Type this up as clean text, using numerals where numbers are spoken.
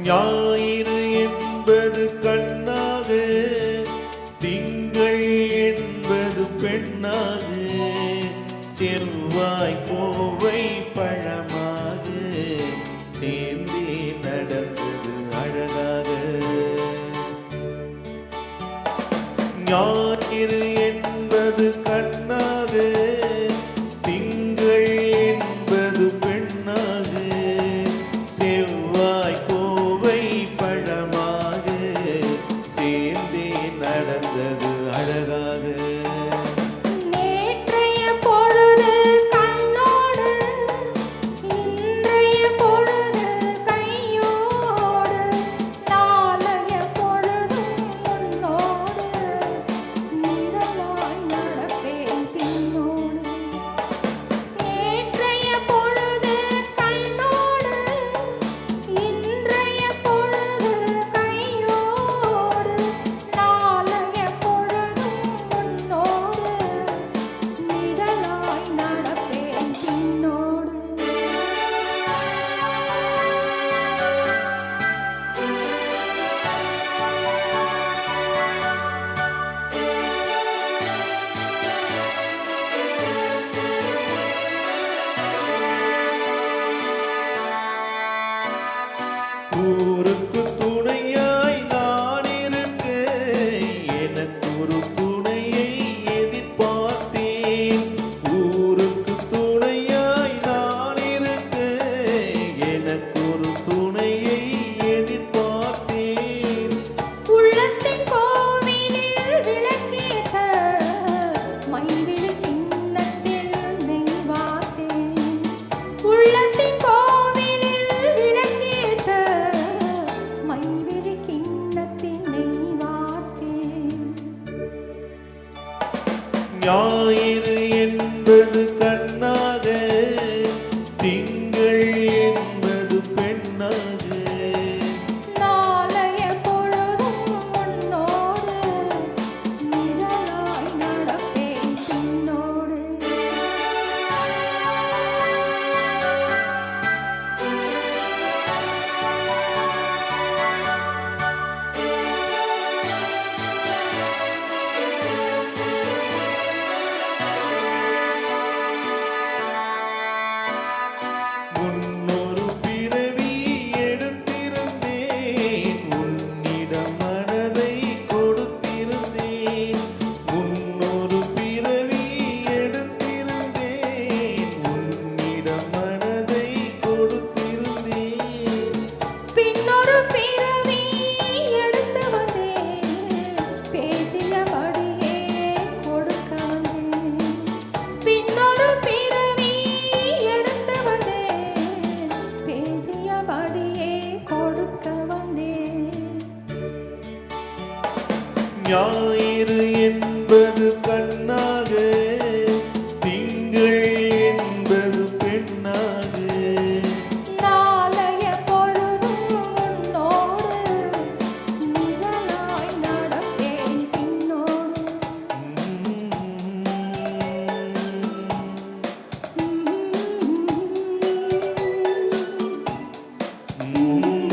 ஞாயிறு என்பது கண்ணாக, திங்கள் என்பது பெண்ணாக, செவ்வாய் கோவை பழமாக சேர்ந்தே நடந்தது அழகாக. ஞாயிறு என்பது கண்ணாக, திங்கள் என்பது பெண்ணாக, செவ்வாய் கோவை பழமாக சேர்ந்தே நடந்தது அழகாக. ஊருக்கு துணையாய் நான் இருக்க, எனக்கு ஒரு துணையை எதிர்பார்த்தேன். ஊருக்கு துணையாய் நான் இருக்க, எனக்கு ஒரு துணையை எதிர்பார்த்தேன். உள்ளத்தின் கோவிலில் விளக்கேற்ற மைவிழி கிண்ணத்தில் நெய் வார்த்தேன். உள்ளத்தின் ஞாயிறு என்பது கண்ணாக, திங்கள் என்பது பெண்ணாக, நாளைய பொழுதும் உன்னோடு நிழலாய் நடப்பேன் பின்னோடு. முன்னொரு பிறவி எடுத்திருந்தேன், உன்னிடம் மனதை கொடுத்திருந்தேன். முன்னொரு பிறவி எடுத்திருந்தேன், உன்னிடம் மனதை கொடுத்திருந்தேன். பின்னொரு பிறவி எடுத்து வந்தேன், பேசியபடியே கொடுக்க வந்தேன். பின்னொரு பிறவி எடுத்து வந்தேன், பேசியபடியே கொடுக்க வந்தேன். ஞாயிறு என்பது கண்ணாக, திங்கள் என்பது பெண்ணாக, நாளைய பொழுதும் உன்னோடு நிழலாய் நடப்பேன் பின்னோடு. Mm-hmm.